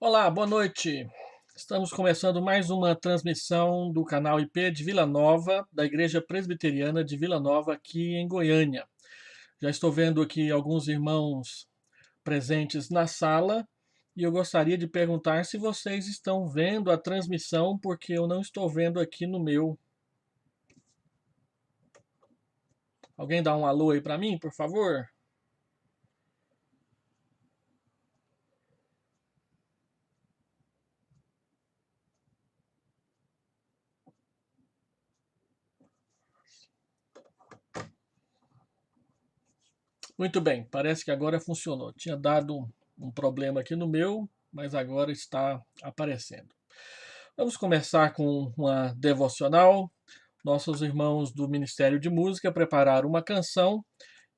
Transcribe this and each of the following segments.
Olá, boa noite. Estamos começando mais uma transmissão do canal IP de Vila Nova, da Igreja Presbiteriana de Vila Nova, aqui em Goiânia. Já estou vendo aqui alguns irmãos presentes na sala e eu gostaria de perguntar se vocês estão vendo a transmissão, porque eu não estou vendo aqui no meu. Alguém dá um alô aí para mim, por favor? Muito bem, parece que agora funcionou. Tinha dado um problema aqui no meu, mas agora está aparecendo. Vamos começar com uma devocional. Nossos irmãos do Ministério de Música prepararam uma canção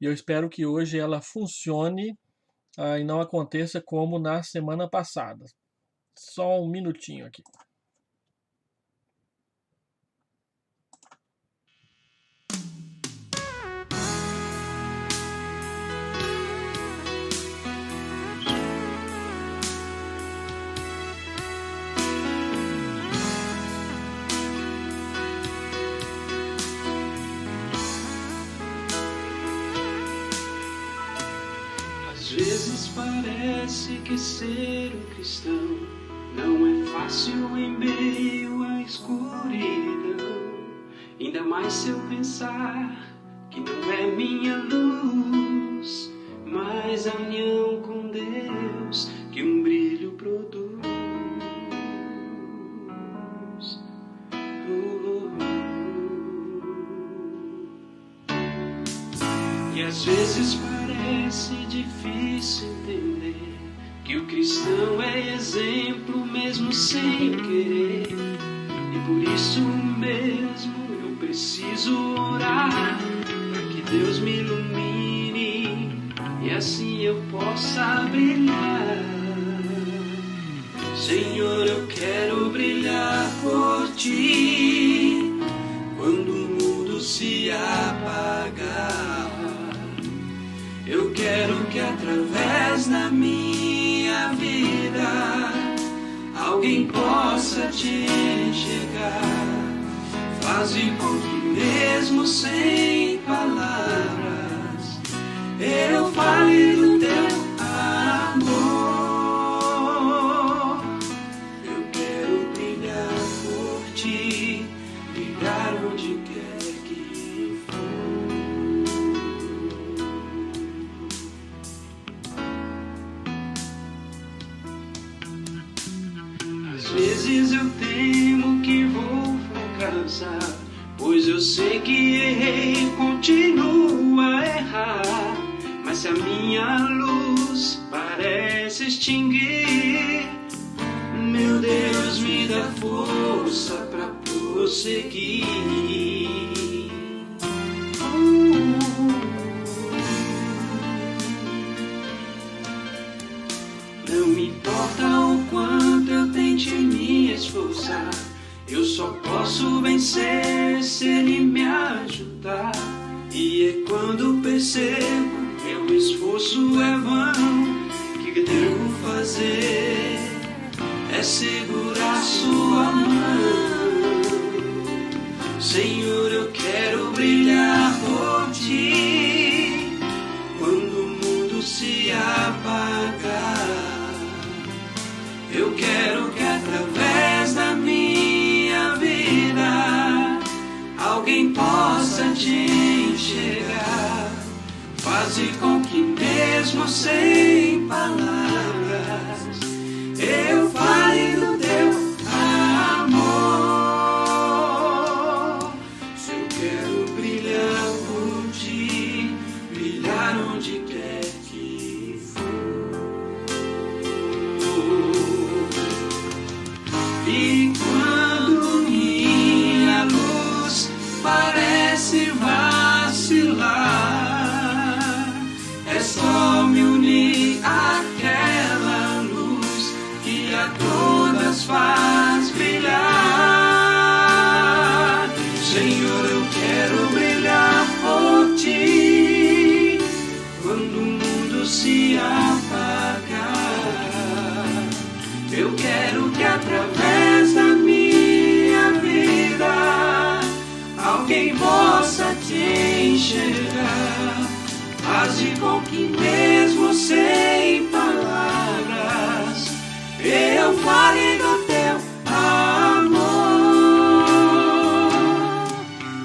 e eu espero que hoje ela funcione e não aconteça como na semana passada. Só um minutinho aqui. Às vezes parece que ser um cristão não é fácil em meio à escuridão. Ainda mais se eu pensar que não é minha luz, mas a união com Deus que um brilho produz. E às vezes parece difícil entender que o cristão é exemplo mesmo sem querer. E por isso mesmo eu preciso orar para que Deus me ilumine e assim eu possa brilhar. Senhor, eu quero brilhar por Ti quando o mundo se apagar. Eu quero que através da minha vida alguém possa Te enxergar. Faze com que mesmo sem palavras eu fale do Teu amor. Eu quero brilhar por Ti, brilhar onde quer que for. Às vezes eu temo que vou fracassar, pois eu sei que errei e continuo a errar. Mas se a minha luz parece extinguir, meu Deus, me dá força pra prosseguir. Não me importa o quanto eu tente me esforçar, eu só posso vencer se Ele me ajudar. E é quando percebo meu esforço é vão, que devo fazer é segurar Sua mão. Senhor, eu quero brilhar por Ti quando o mundo se apagar. Eu quero que através da minha vida alguém possa Te enxergar. Faze com que mesmo sem palavras eu fale do Teu amor. Se eu quero brilhar por Ti, brilhar onde quer que for. E quando minha luz parece vacilar, é só me unir àquela luz que vale do teu amor.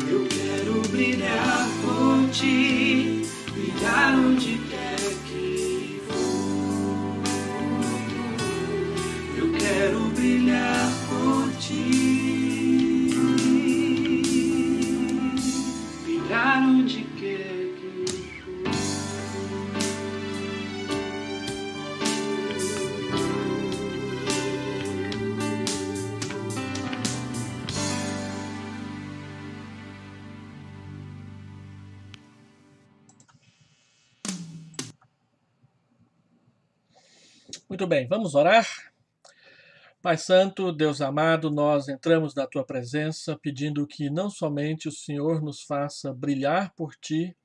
Eu quero brilhar por ti, brilhar onde quer que for. Eu quero brilhar por ti, brilhar onde quer que for. Muito bem, vamos orar? Pai Santo, Deus amado, nós entramos na Tua presença pedindo que não somente o Senhor nos faça brilhar por Ti,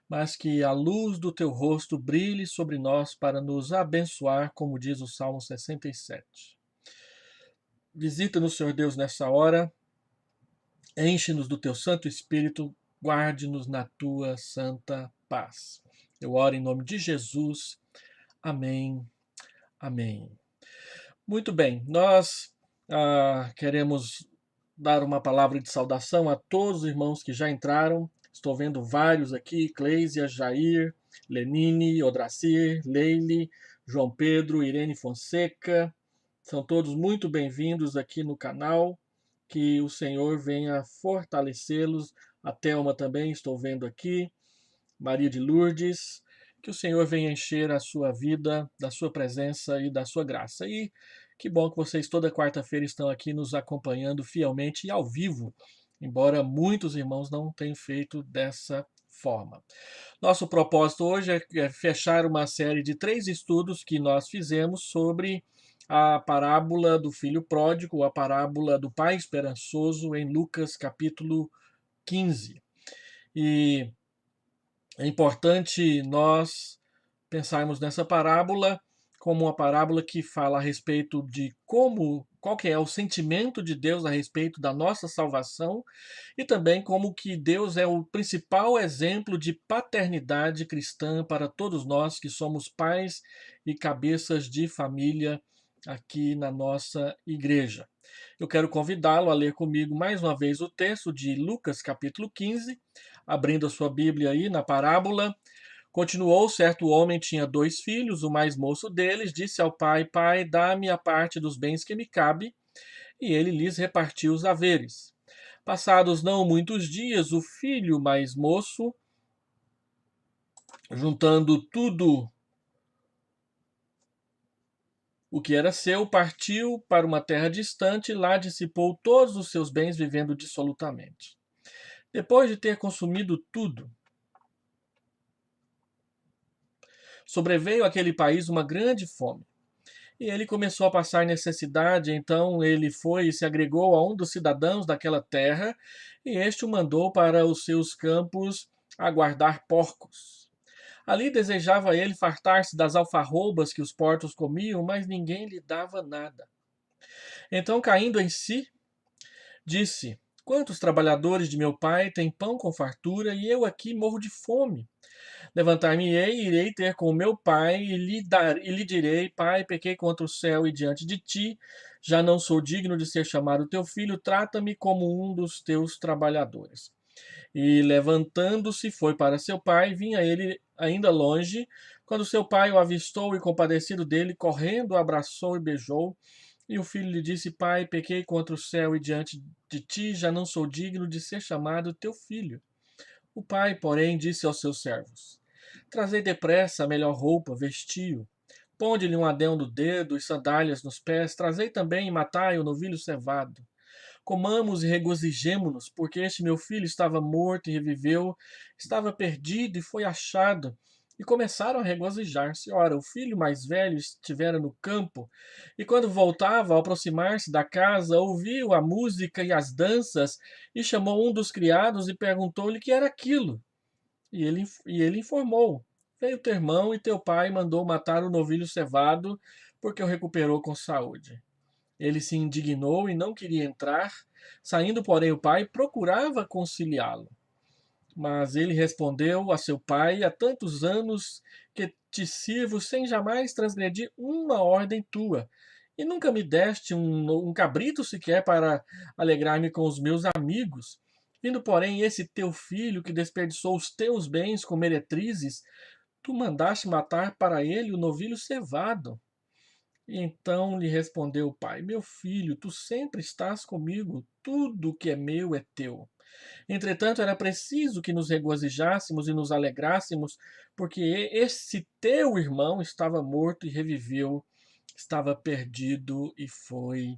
mas que a luz do Teu rosto brilhe sobre nós para nos abençoar, como diz o Salmo 67. Visita-nos, Senhor Deus, nessa hora, enche-nos do Teu Santo Espírito, guarde-nos na Tua santa paz. Eu oro em nome de Jesus. Amém. Amém. Muito bem, nós queremos dar uma palavra de saudação a todos os irmãos que já entraram. Estou vendo vários aqui: Cleisia, Jair, Lenine, Odracir, Leile, João Pedro, Irene Fonseca. São todos muito bem-vindos aqui no canal. Que o Senhor venha fortalecê-los. A Thelma também estou vendo aqui. Maria de Lourdes. Que o Senhor venha encher a sua vida da sua presença e da sua graça. E que bom que vocês toda quarta-feira estão aqui nos acompanhando fielmente e ao vivo, embora muitos irmãos não tenham feito dessa forma. Nosso propósito hoje é fechar uma série de 3 estudos que nós fizemos sobre a parábola do filho pródigo, a parábola do pai esperançoso, em Lucas capítulo 15. E é importante nós pensarmos nessa parábola como uma parábola que fala a respeito de qual que é o sentimento de Deus a respeito da nossa salvação e também como que Deus é o principal exemplo de paternidade cristã para todos nós que somos pais e cabeças de família aqui na nossa igreja. Eu quero convidá-lo a ler comigo mais uma vez o texto de Lucas capítulo 15, abrindo a sua Bíblia aí na parábola. Continuou: certo homem tinha 2 filhos, o mais moço deles disse ao pai: Pai, dá-me a parte dos bens que me cabe, e ele lhes repartiu os haveres. Passados não muitos dias, o filho mais moço, juntando tudo o que era seu, partiu para uma terra distante e lá dissipou todos os seus bens, vivendo dissolutamente. Depois de ter consumido tudo, sobreveio àquele país uma grande fome. E ele começou a passar necessidade, então ele foi e se agregou a um dos cidadãos daquela terra, e este o mandou para os seus campos a guardar porcos. Ali desejava ele fartar-se das alfarrobas que os porcos comiam, mas ninguém lhe dava nada. Então, caindo em si, disse: Quantos trabalhadores de meu pai têm pão com fartura, e eu aqui morro de fome? Levantar-me-ei e irei ter com meu pai, e lhe direi: Pai, pequei contra o céu e diante de ti, já não sou digno de ser chamado teu filho, trata-me como um dos teus trabalhadores. E levantando-se, foi para seu pai. Vinha ele ainda longe, quando seu pai o avistou e, compadecido dele, correndo, o abraçou e beijou. E o filho lhe disse: Pai, pequei contra o céu e diante de ti, já não sou digno de ser chamado teu filho. O pai, porém, disse aos seus servos: Trazei depressa a melhor roupa, vestiu. Ponde-lhe um adão no dedo e sandálias nos pés. Trazei também e matai o novilho cevado. Comamos e regozijemo-nos, porque este meu filho estava morto e reviveu, estava perdido e foi achado. E começaram a regozijar-se. Ora, o filho mais velho estivera no campo, e quando voltava, ao aproximar-se da casa, ouviu a música e as danças, e chamou um dos criados e perguntou-lhe que era aquilo. E ele informou: Veio teu irmão e teu pai mandou matar o novilho cevado, porque o recuperou com saúde. Ele se indignou e não queria entrar. Saindo, porém, o pai procurava conciliá-lo. Mas ele respondeu a seu pai: Há tantos anos que te sirvo sem jamais transgredir uma ordem tua, e nunca me deste um cabrito sequer para alegrar-me com os meus amigos. Vindo, porém, esse teu filho que desperdiçou os teus bens com meretrizes, tu mandaste matar para ele o novilho cevado. E então lhe respondeu o pai: Meu filho, tu sempre estás comigo, tudo que é meu é teu. Entretanto, era preciso que nos regozijássemos e nos alegrássemos, porque esse teu irmão estava morto e reviveu, estava perdido e foi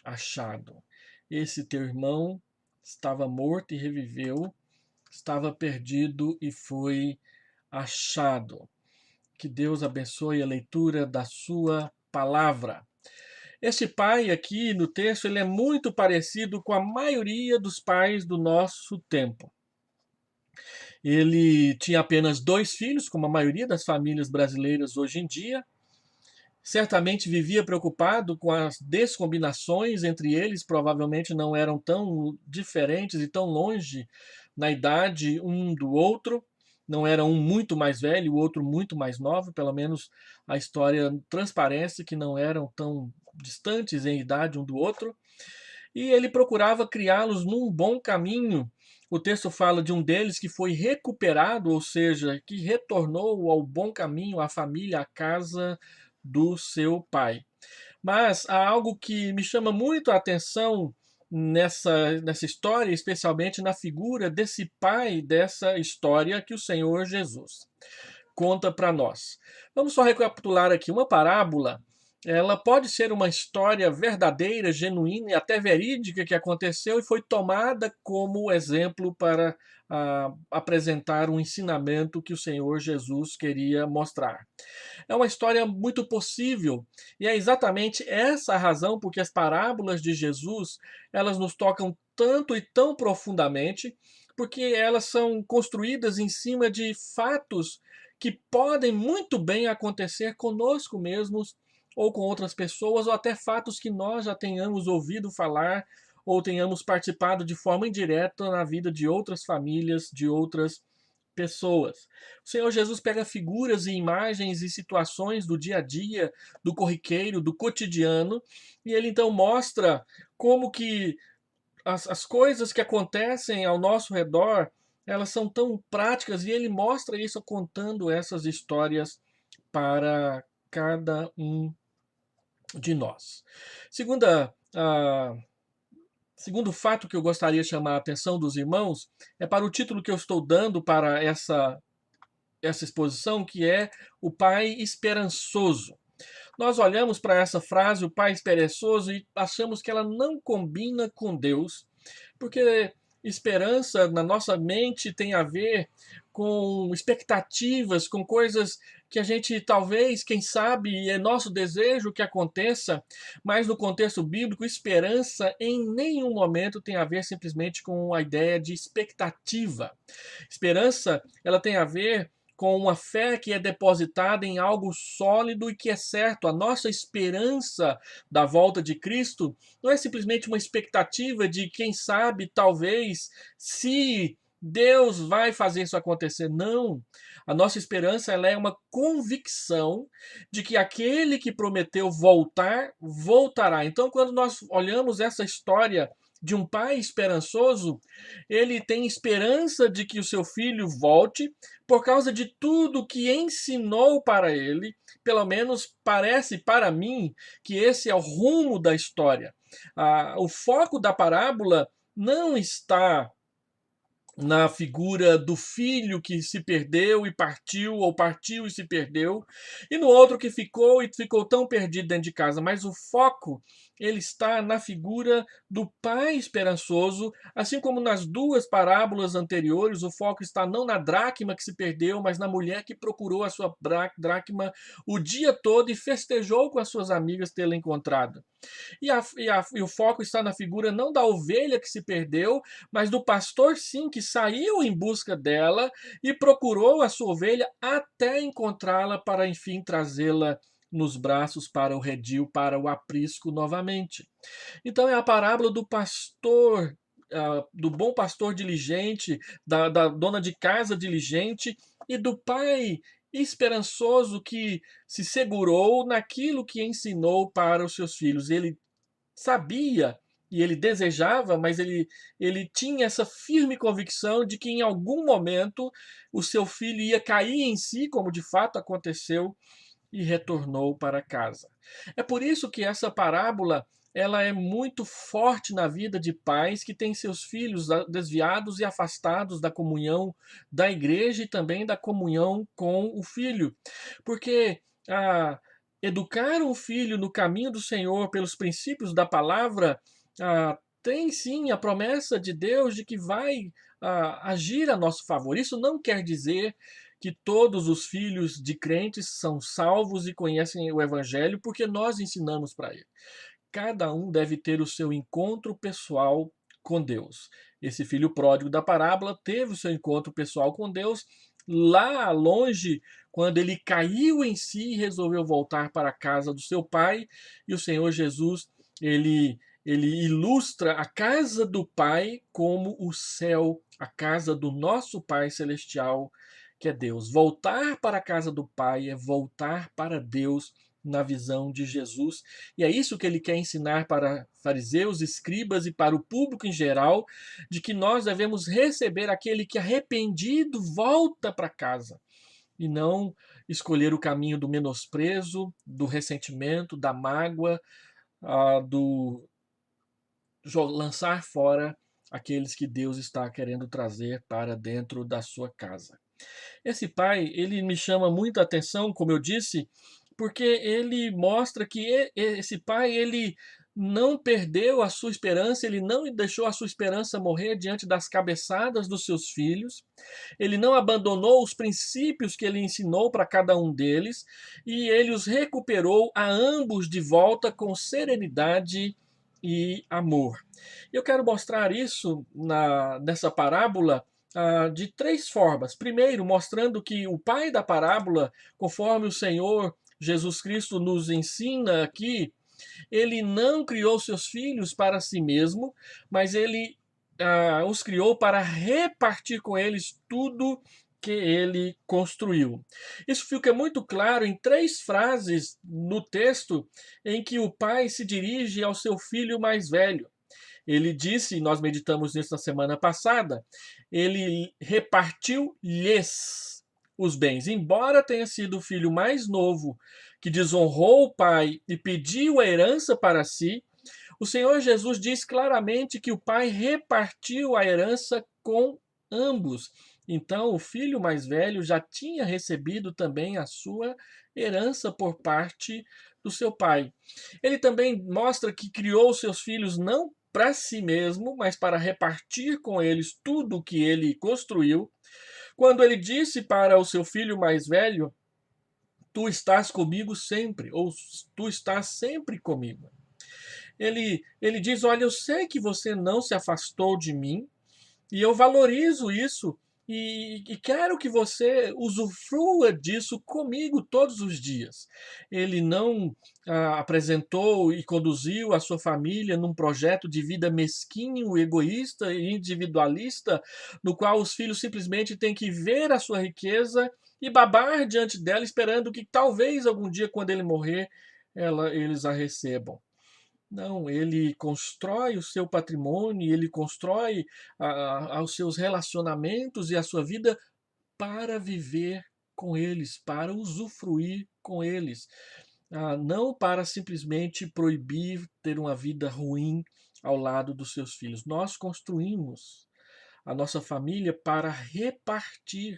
achado. Esse teu irmão estava morto e reviveu, estava perdido e foi achado. Que Deus abençoe a leitura da sua palavra. Este pai aqui no texto, ele é muito parecido com a maioria dos pais do nosso tempo. Ele tinha apenas 2 filhos, como a maioria das famílias brasileiras hoje em dia. Certamente vivia preocupado com as descombinações entre eles, provavelmente não eram tão diferentes e tão longe na idade um do outro. Não era um muito mais velho e o outro muito mais novo, pelo menos a história transparece que não eram tão distantes em idade um do outro. E ele procurava criá-los num bom caminho. O texto fala de um deles que foi recuperado, ou seja, que retornou ao bom caminho, à família, à casa do seu pai. Mas há algo que me chama muito a atenção nessa história, especialmente na figura desse pai dessa história que o Senhor Jesus conta para nós. Vamos só recapitular aqui uma parábola. Ela pode ser uma história verdadeira, genuína e até verídica que aconteceu e foi tomada como exemplo para apresentar um ensinamento que o Senhor Jesus queria mostrar. É uma história muito possível e é exatamente essa a razão porque as parábolas de Jesus, elas nos tocam tanto e tão profundamente, porque elas são construídas em cima de fatos que podem muito bem acontecer conosco mesmos ou com outras pessoas, ou até fatos que nós já tenhamos ouvido falar ou tenhamos participado de forma indireta na vida de outras famílias, de outras pessoas. O Senhor Jesus pega figuras e imagens e situações do dia a dia, do corriqueiro, do cotidiano, e ele então mostra como que as coisas que acontecem ao nosso redor, elas são tão práticas, e ele mostra isso contando essas histórias para cada um de nós. Segunda, segundo fato que eu gostaria de chamar a atenção dos irmãos é para o título que eu estou dando para essa exposição, que é o Pai Esperançoso. Nós olhamos para essa frase, o Pai Esperançoso, e achamos que ela não combina com Deus, porque esperança na nossa mente tem a ver com expectativas, com coisas que a gente talvez, quem sabe, é nosso desejo que aconteça, mas no contexto bíblico, esperança em nenhum momento tem a ver simplesmente com a ideia de expectativa. Esperança, ela tem a ver com uma fé que é depositada em algo sólido e que é certo. A nossa esperança da volta de Cristo não é simplesmente uma expectativa de quem sabe, talvez, se Deus vai fazer isso acontecer. Não. A nossa esperança, ela é uma convicção de que aquele que prometeu voltar, voltará. Então, quando nós olhamos essa história de um pai esperançoso, ele tem esperança de que o seu filho volte por causa de tudo que ensinou para ele. Pelo menos parece para mim que esse é o rumo da história. O foco da parábola não está na figura do filho que se perdeu e partiu, ou partiu e se perdeu, e no outro que ficou e ficou tão perdido dentro de casa. Mas o foco, ele está na figura do pai esperançoso, assim como nas duas parábolas anteriores, o foco está não na dracma que se perdeu, mas na mulher que procurou a sua dracma o dia todo e festejou com as suas amigas tê-la encontrado. E o foco está na figura não da ovelha que se perdeu, mas do pastor, sim, que saiu em busca dela e procurou a sua ovelha até encontrá-la para, enfim, trazê-la nos braços para o redil, para o aprisco novamente. Então é a parábola do pastor, do bom pastor diligente, da dona de casa diligente e do pai esperançoso que se segurou naquilo que ensinou para os seus filhos. Ele sabia e ele desejava, mas ele tinha essa firme convicção de que em algum momento o seu filho ia cair em si, como de fato aconteceu, e retornou para casa. É por isso que essa parábola ela é muito forte na vida de pais que têm seus filhos desviados e afastados da comunhão da igreja e também da comunhão com o filho. Porque educar um filho no caminho do Senhor pelos princípios da palavra tem sim a promessa de Deus de que vai agir a nosso favor. Isso não quer dizer que todos os filhos de crentes são salvos e conhecem o Evangelho, porque nós ensinamos para ele. Cada um deve ter o seu encontro pessoal com Deus. Esse filho pródigo da parábola teve o seu encontro pessoal com Deus lá longe, quando ele caiu em si e resolveu voltar para a casa do seu pai, e o Senhor Jesus, ele ilustra a casa do Pai como o céu, a casa do nosso Pai Celestial, que é Deus. Voltar para a casa do Pai é voltar para Deus na visão de Jesus. E é isso que ele quer ensinar para fariseus, escribas e para o público em geral, de que nós devemos receber aquele que arrependido volta para casa e não escolher o caminho do menosprezo, do ressentimento, da mágoa, do lançar fora aqueles que Deus está querendo trazer para dentro da sua casa. Esse pai, ele me chama muita atenção, como eu disse, porque ele mostra que esse pai, ele não perdeu a sua esperança, ele não deixou a sua esperança morrer diante das cabeçadas dos seus filhos, ele não abandonou os princípios que ele ensinou para cada um deles, e ele os recuperou a ambos de volta com serenidade e amor. Eu quero mostrar isso nessa parábola de três formas. Primeiro, mostrando que o pai da parábola, conforme o Senhor Jesus Cristo nos ensina aqui, ele não criou seus filhos para si mesmo, mas ele os criou para repartir com eles tudo que ele construiu. Isso fica muito claro em três frases no texto em que o pai se dirige ao seu filho mais velho. Ele disse, e nós meditamos nisso na semana passada, ele repartiu-lhes os bens. Embora tenha sido o filho mais novo que desonrou o pai e pediu a herança para si, o Senhor Jesus diz claramente que o pai repartiu a herança com ambos. Então, o filho mais velho já tinha recebido também a sua herança por parte do seu pai. Ele também mostra que criou seus filhos não para si mesmo, mas para repartir com eles tudo o que ele construiu. Quando ele disse para o seu filho mais velho, tu estás comigo sempre, ou tu estás sempre comigo. Ele diz, olha, eu sei que você não se afastou de mim, e eu valorizo isso, e quero que você usufrua disso comigo todos os dias. Ele não apresentou e conduziu a sua família num projeto de vida mesquinho, egoísta e individualista, no qual os filhos simplesmente têm que ver a sua riqueza e babar diante dela, esperando que talvez algum dia, quando ele morrer, eles a recebam. Não, ele constrói o seu patrimônio, ele constrói os seus relacionamentos e a sua vida para viver com eles, para usufruir com eles, não para simplesmente proibir ter uma vida ruim ao lado dos seus filhos. Nós construímos a nossa família para repartir,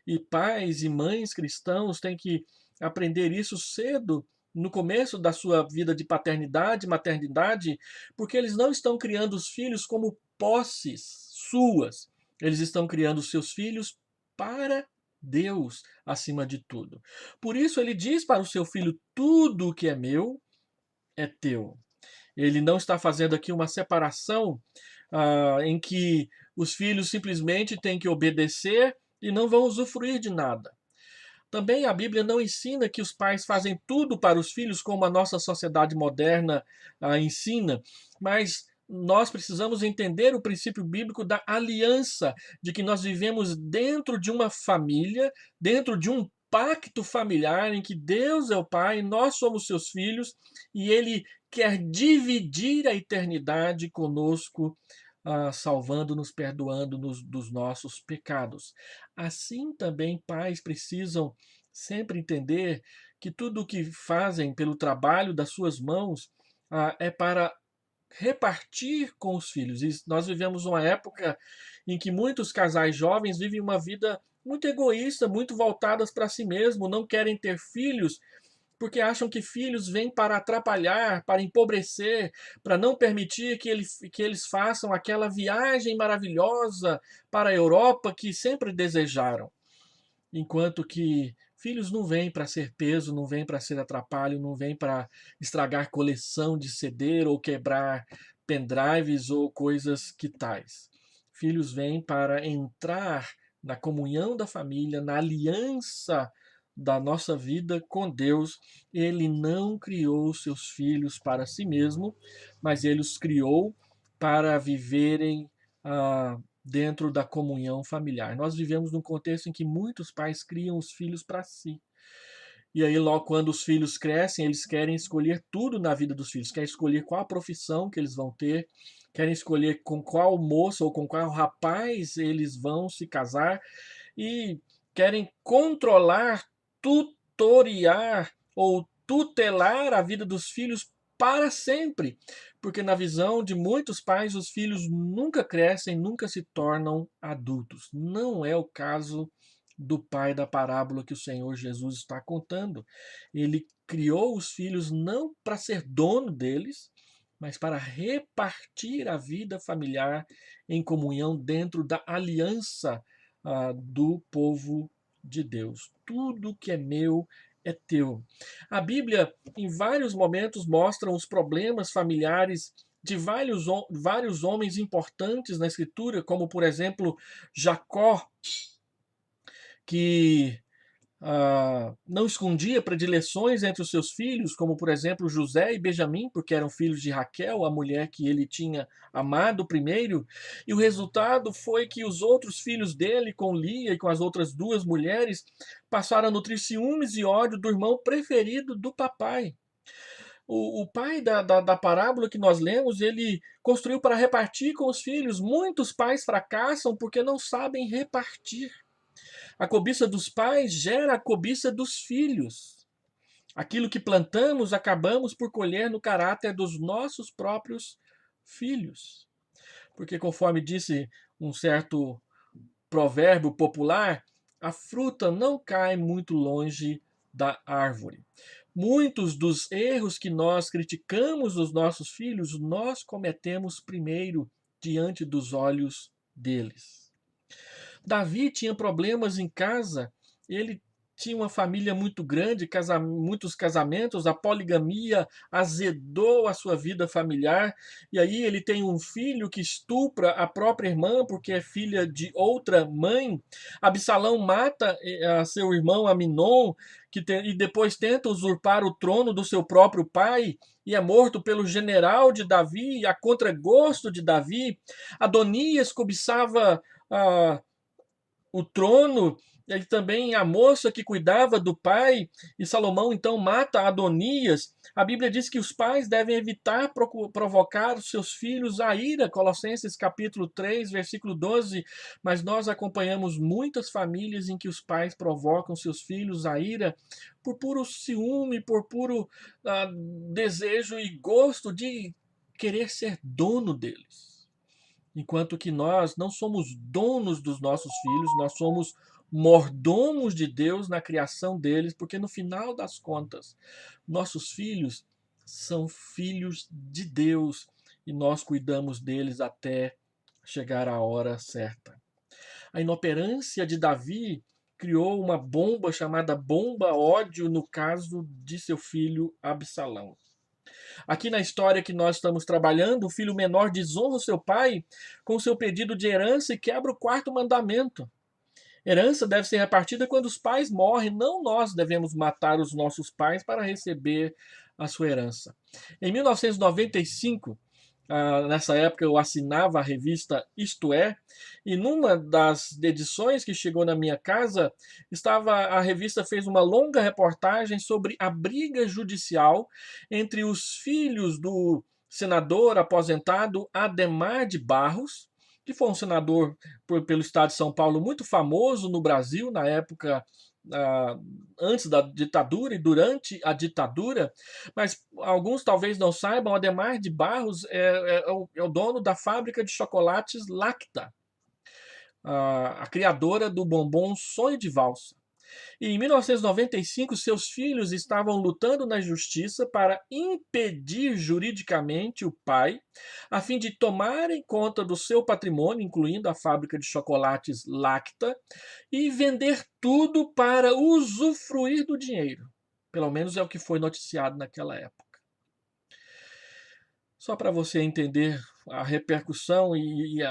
e pais e mães cristãos têm que aprender isso cedo, no começo da sua vida de paternidade, maternidade, porque eles não estão criando os filhos como posses suas. Eles estão criando seus filhos para Deus, acima de tudo. Por isso ele diz para o seu filho: tudo o que é meu é teu. Ele não está fazendo aqui uma separação em que os filhos simplesmente têm que obedecer e não vão usufruir de nada. Também a Bíblia não ensina que os pais fazem tudo para os filhos, como a nossa sociedade moderna ensina, mas nós precisamos entender o princípio bíblico da aliança, de que nós vivemos dentro de uma família, dentro de um pacto familiar em que Deus é o Pai, nós somos seus filhos e Ele quer dividir a eternidade conosco, salvando-nos, perdoando-nos dos nossos pecados. Assim também pais precisam sempre entender que tudo o que fazem pelo trabalho das suas mãos é para repartir com os filhos. E nós vivemos uma época em que muitos casais jovens vivem uma vida muito egoísta, muito voltadas para si mesmo, não querem ter filhos porque acham que filhos vêm para atrapalhar, para empobrecer, para não permitir que eles façam aquela viagem maravilhosa para a Europa que sempre desejaram. Enquanto que filhos não vêm para ser peso, não vêm para ser atrapalho, não vêm para estragar coleção de CD ou quebrar pendrives ou coisas que tais. Filhos vêm para entrar na comunhão da família, na aliança da nossa vida com Deus. Ele não criou seus filhos para si mesmo, mas ele os criou para viverem dentro da comunhão familiar. Nós vivemos num contexto em que muitos pais criam os filhos para si. E aí, logo quando os filhos crescem, eles querem escolher tudo na vida dos filhos. Querem escolher qual a profissão que eles vão ter, querem escolher com qual moça ou com qual rapaz eles vão se casar e querem controlar, tutoriar ou tutelar a vida dos filhos para sempre. Porque na visão de muitos pais, os filhos nunca crescem, nunca se tornam adultos. Não é o caso do pai da parábola que o Senhor Jesus está contando. Ele criou os filhos não para ser dono deles, mas para repartir a vida familiar em comunhão dentro da aliança do povo de Deus. Tudo que é meu é teu. A Bíblia, em vários momentos, mostra os problemas familiares de vários homens importantes na Escritura, como, por exemplo, Jacó, que não escondia predileções entre os seus filhos, como por exemplo José e Benjamim, porque eram filhos de Raquel, a mulher que ele tinha amado primeiro, e o resultado foi que os outros filhos dele, com Lia e com as outras duas mulheres, passaram a nutrir ciúmes e ódio do irmão preferido do papai. O pai da parábola que nós lemos, ele construiu para repartir com os filhos. Muitos pais fracassam porque não sabem repartir. A cobiça dos pais gera a cobiça dos filhos. Aquilo que plantamos, acabamos por colher no caráter dos nossos próprios filhos. Porque, conforme disse um certo provérbio popular, a fruta não cai muito longe da árvore. Muitos dos erros que nós criticamos dos nossos filhos, nós cometemos primeiro diante dos olhos deles. Davi tinha problemas em casa, ele tinha uma família muito grande, muitos casamentos, a poligamia azedou a sua vida familiar, e aí ele tem um filho que estupra a própria irmã porque é filha de outra mãe. Absalão mata seu irmão Aminon, e depois tenta usurpar o trono do seu próprio pai, e é morto pelo general de Davi, a contragosto de Davi. Adonias cobiçava o trono, e também a moça que cuidava do pai, e Salomão então mata Adonias. A Bíblia diz que os pais devem evitar provocar os seus filhos à ira, Colossenses capítulo 3, versículo 12, mas nós acompanhamos muitas famílias em que os pais provocam seus filhos à ira por puro ciúme, por puro desejo e gosto de querer ser dono deles. Enquanto que nós não somos donos dos nossos filhos, nós somos mordomos de Deus na criação deles, porque no final das contas, nossos filhos são filhos de Deus e nós cuidamos deles até chegar a hora certa. A inoperância de Davi criou uma bomba chamada bomba ódio no caso de seu filho Absalão. Aqui na história que nós estamos trabalhando, o filho menor desonra o seu pai com seu pedido de herança e quebra o quarto mandamento. Herança deve ser repartida quando os pais morrem, não nós devemos matar os nossos pais para receber a sua herança. Em 1995, Nessa época eu assinava a revista Isto É, e numa das edições que chegou na minha casa, a revista fez uma longa reportagem sobre a briga judicial entre os filhos do senador aposentado Adhemar de Barros, que foi um senador pelo estado de São Paulo muito famoso no Brasil na época, ah, antes da ditadura e durante a ditadura, mas alguns talvez não saibam, Adhemar de Barros é o dono da fábrica de chocolates Lacta, a criadora do bombom Sonho de Valsa. E em 1995, seus filhos estavam lutando na justiça para impedir juridicamente o pai, a fim de tomarem conta do seu patrimônio, incluindo a fábrica de chocolates Lacta, e vender tudo para usufruir do dinheiro. Pelo menos é o que foi noticiado naquela época. Só para você entender a repercussão e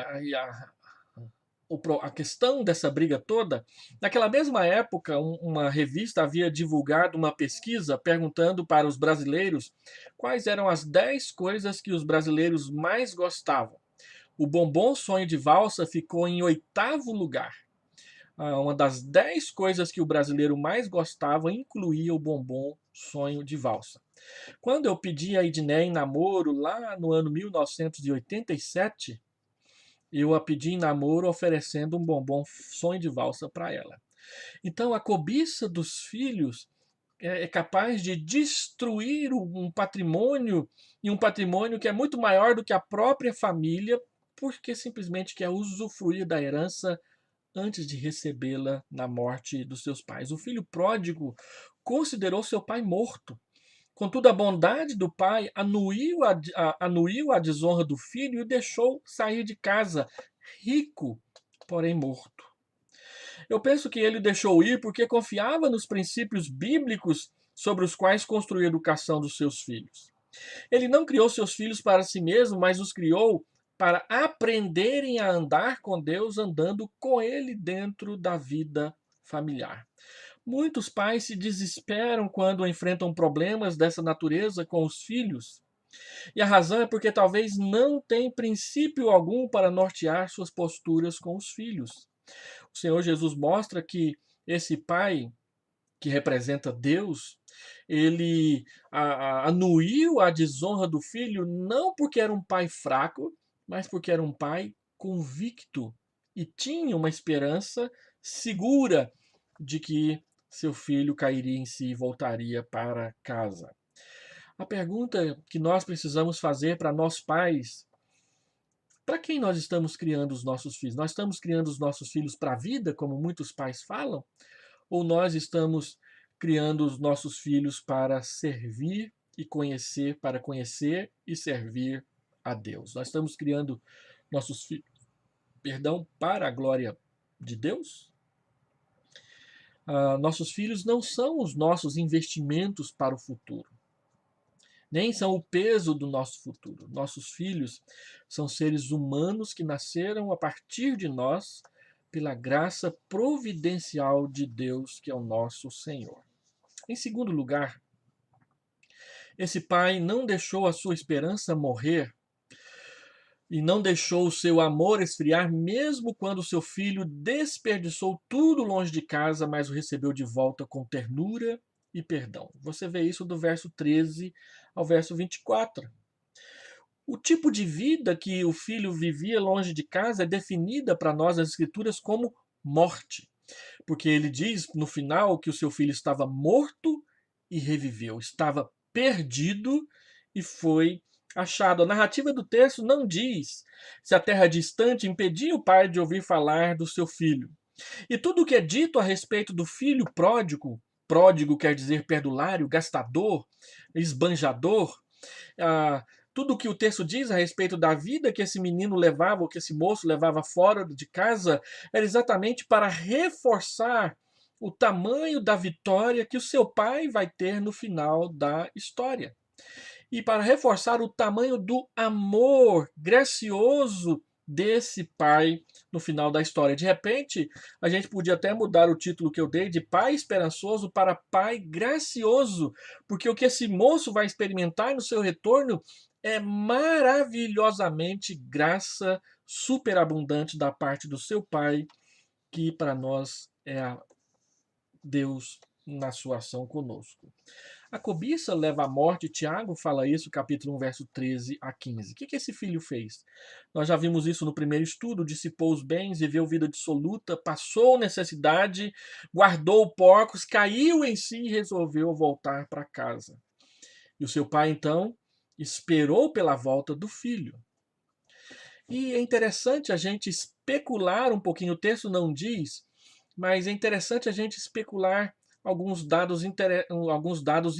a questão dessa briga toda, naquela mesma época, uma revista havia divulgado uma pesquisa perguntando para os brasileiros quais eram as 10 coisas que os brasileiros mais gostavam. O bombom Sonho de Valsa ficou em 8º lugar. Uma das 10 coisas que o brasileiro mais gostava incluía o bombom Sonho de Valsa. Quando eu pedi a Edneia em namoro lá no ano 1987, eu a pedi em namoro oferecendo um bombom Sonho de Valsa para ela. Então, a cobiça dos filhos é capaz de destruir um patrimônio, e um patrimônio que é muito maior do que a própria família, porque simplesmente quer usufruir da herança antes de recebê-la na morte dos seus pais. O filho pródigo considerou seu pai morto. Contudo, a bondade do pai anuiu a desonra do filho e o deixou sair de casa, rico, porém morto. Eu penso que ele deixou ir porque confiava nos princípios bíblicos sobre os quais construir a educação dos seus filhos. Ele não criou seus filhos para si mesmo, mas os criou para aprenderem a andar com Deus, andando com Ele dentro da vida familiar. Muitos pais se desesperam quando enfrentam problemas dessa natureza com os filhos. E a razão é porque talvez não tem princípio algum para nortear suas posturas com os filhos. O Senhor Jesus mostra que esse pai, que representa Deus, ele anuiu a desonra do filho não porque era um pai fraco, mas porque era um pai convicto e tinha uma esperança segura de que seu filho cairia em si e voltaria para casa. A pergunta que nós precisamos fazer para nós pais: para quem nós estamos criando os nossos filhos? Nós estamos criando os nossos filhos para a vida, como muitos pais falam? Ou nós estamos criando os nossos filhos para servir e conhecer, para conhecer e servir a Deus? Nós estamos criando nossos filhos, para a glória de Deus? Nossos filhos não são os nossos investimentos para o futuro, nem são o peso do nosso futuro. Nossos filhos são seres humanos que nasceram a partir de nós pela graça providencial de Deus, que é o nosso Senhor. Em segundo lugar, esse pai não deixou a sua esperança morrer e não deixou o seu amor esfriar, mesmo quando seu filho desperdiçou tudo longe de casa, mas o recebeu de volta com ternura e perdão. Você vê isso do verso 13 ao verso 24. O tipo de vida que o filho vivia longe de casa é definida para nós nas Escrituras como morte, porque ele diz no final que o seu filho estava morto e reviveu, estava perdido e foi achado. A narrativa do texto não diz se a terra distante impedia o pai de ouvir falar do seu filho. E tudo o que é dito a respeito do filho pródigo, pródigo quer dizer perdulário, gastador, esbanjador, tudo o que o texto diz a respeito da vida que esse menino levava, ou que esse moço levava fora de casa, era exatamente para reforçar o tamanho da vitória que o seu pai vai ter no final da história. E para reforçar o tamanho do amor gracioso desse pai no final da história. De repente, a gente podia até mudar o título que eu dei de pai esperançoso para pai gracioso, porque o que esse moço vai experimentar no seu retorno é maravilhosamente graça superabundante da parte do seu Pai, que para nós é Deus na sua ação conosco. A cobiça leva à morte. Tiago fala isso, capítulo 1, verso 13 a 15. O que esse filho fez? Nós já vimos isso no primeiro estudo: dissipou os bens, viveu vida dissoluta, passou necessidade, guardou porcos, caiu em si e resolveu voltar para casa. E o seu pai, então, esperou pela volta do filho. E é interessante a gente especular um pouquinho, o texto não diz, mas é interessante a gente especular alguns dados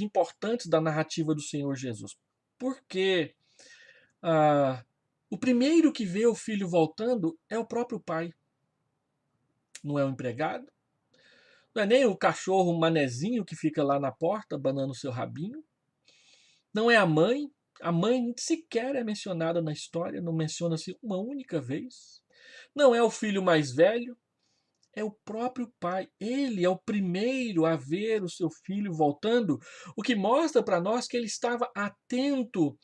importantes da narrativa do Senhor Jesus. Porque o primeiro que vê o filho voltando é o próprio pai. Não é o empregado, não é nem o cachorro manezinho que fica lá na porta banando seu rabinho, não é a mãe. A mãe sequer é mencionada na história, não menciona-se uma única vez. Não é o filho mais velho, é o próprio pai. Ele é o primeiro a ver o seu filho voltando, o que mostra para nós que ele estava atento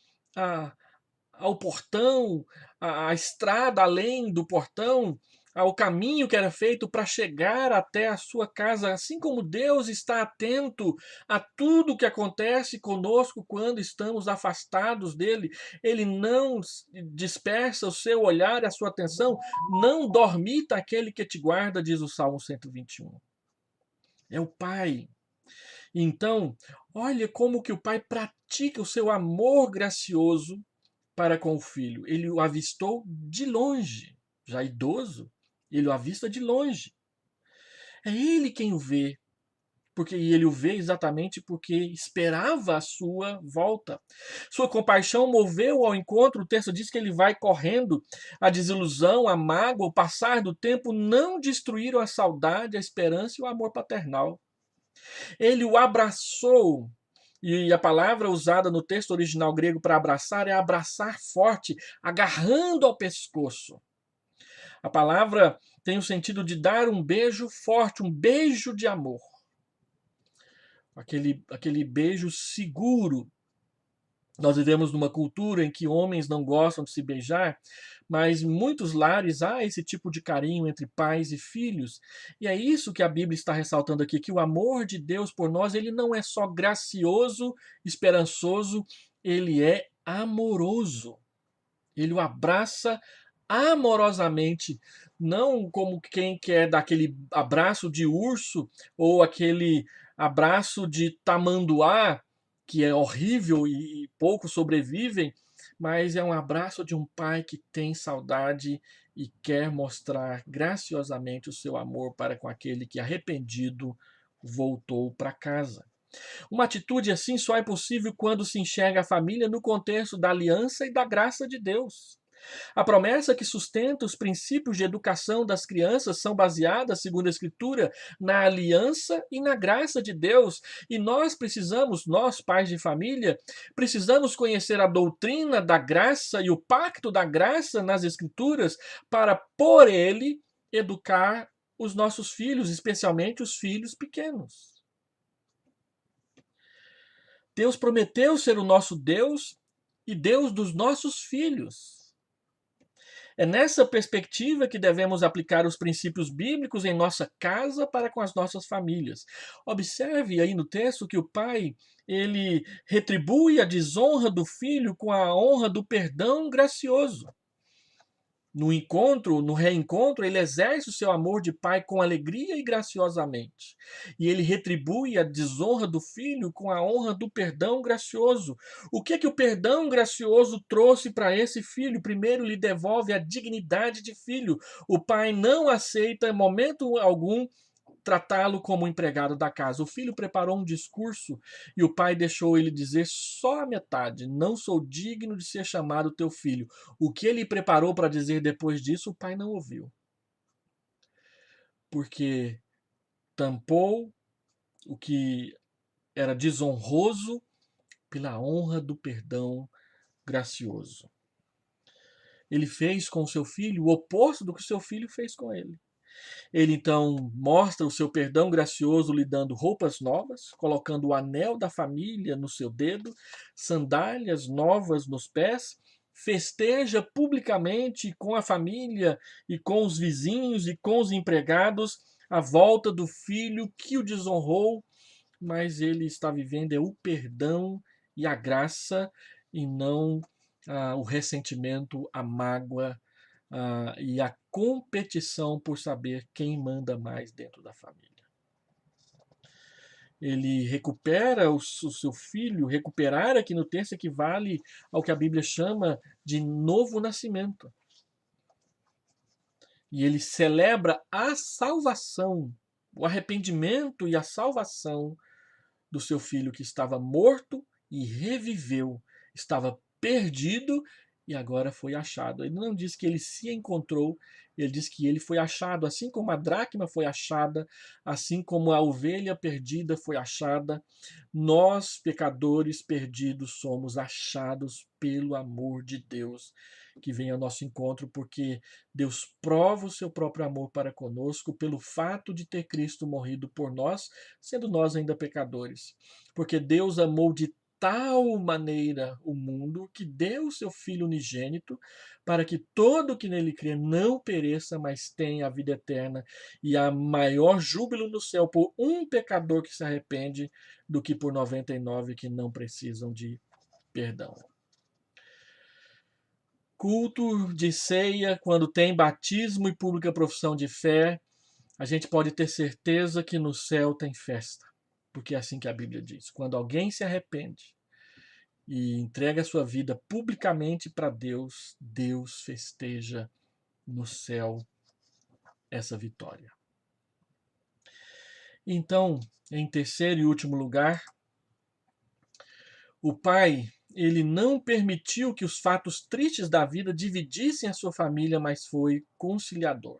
ao portão, à estrada além do portão, ao caminho que era feito para chegar até a sua casa, assim como Deus está atento a tudo que acontece conosco quando estamos afastados dele. Ele não dispersa o seu olhar e a sua atenção, não dormita aquele que te guarda, diz o Salmo 121. É o Pai. Então, olha como que o Pai pratica o seu amor gracioso para com o filho. Ele o avistou de longe, já idoso, ele o avista de longe. É ele quem o vê, e ele o vê exatamente porque esperava a sua volta. Sua compaixão moveu ao encontro. O texto diz que ele vai correndo. A desilusão, a mágoa, o passar do tempo não destruíram a saudade, a esperança e o amor paternal. Ele o abraçou. E a palavra usada no texto original grego para abraçar é abraçar forte, agarrando ao pescoço. A palavra tem o sentido de dar um beijo forte, um beijo de amor. Aquele beijo seguro. Nós vivemos numa cultura em que homens não gostam de se beijar, mas em muitos lares há esse tipo de carinho entre pais e filhos. E é isso que a Bíblia está ressaltando aqui, que o amor de Deus por nós, ele não é só gracioso, esperançoso, ele é amoroso. Ele o abraça amorosamente, não como quem quer dar aquele abraço de urso ou aquele abraço de tamanduá, que é horrível e poucos sobrevivem, mas é um abraço de um pai que tem saudade e quer mostrar graciosamente o seu amor para com aquele que, arrependido, voltou para casa. Uma atitude assim só é possível quando se enxerga a família no contexto da aliança e da graça de Deus. A promessa que sustenta os princípios de educação das crianças são baseadas, segundo a Escritura, na aliança e na graça de Deus. E nós pais de família, precisamos conhecer a doutrina da graça e o pacto da graça nas Escrituras para, por ele, educar os nossos filhos, especialmente os filhos pequenos. Deus prometeu ser o nosso Deus e Deus dos nossos filhos. É nessa perspectiva que devemos aplicar os princípios bíblicos em nossa casa para com as nossas famílias. Observe aí no texto que o pai, ele retribui a desonra do filho com a honra do perdão gracioso. No reencontro, ele exerce o seu amor de pai com alegria e graciosamente. E ele retribui a desonra do filho com a honra do perdão gracioso. O que o perdão gracioso trouxe para esse filho? Primeiro, lhe devolve a dignidade de filho. O pai não aceita, em momento algum, tratá-lo como empregado da casa. O filho preparou um discurso e o pai deixou ele dizer só a metade: não sou digno de ser chamado teu filho. O que ele preparou para dizer depois disso, o pai não ouviu. Porque tampou o que era desonroso pela honra do perdão gracioso. Ele fez com o seu filho o oposto do que o seu filho fez com ele. Ele então mostra o seu perdão gracioso lhe dando roupas novas, colocando o anel da família no seu dedo, sandálias novas nos pés, festeja publicamente com a família e com os vizinhos e com os empregados a volta do filho que o desonrou, mas ele está vivendo o perdão e a graça e não o ressentimento, a mágoa, e a competição por saber quem manda mais dentro da família. Ele recupera o seu filho, recuperar aqui no texto equivale ao que a Bíblia chama de novo nascimento. E ele celebra a salvação, o arrependimento e a salvação do seu filho que estava morto e reviveu, estava perdido e agora foi achado. Ele não diz que ele se encontrou, ele diz que ele foi achado, assim como a dracma foi achada, assim como a ovelha perdida foi achada, nós, pecadores perdidos, somos achados pelo amor de Deus que vem ao nosso encontro, porque Deus prova o seu próprio amor para conosco pelo fato de ter Cristo morrido por nós, sendo nós ainda pecadores. Porque Deus amou de tal maneira o mundo que deu o seu Filho unigênito para que todo que nele crê não pereça, mas tenha a vida eterna. E há maior júbilo no céu por um pecador que se arrepende do que por 99 que não precisam de perdão. Culto de ceia, quando tem batismo e pública profissão de fé, a gente pode ter certeza que no céu tem festa. Porque é assim que a Bíblia diz. Quando alguém se arrepende e entrega a sua vida publicamente para Deus, Deus festeja no céu essa vitória. Então, em terceiro e último lugar, o pai, ele não permitiu que os fatos tristes da vida dividissem a sua família, mas foi conciliador.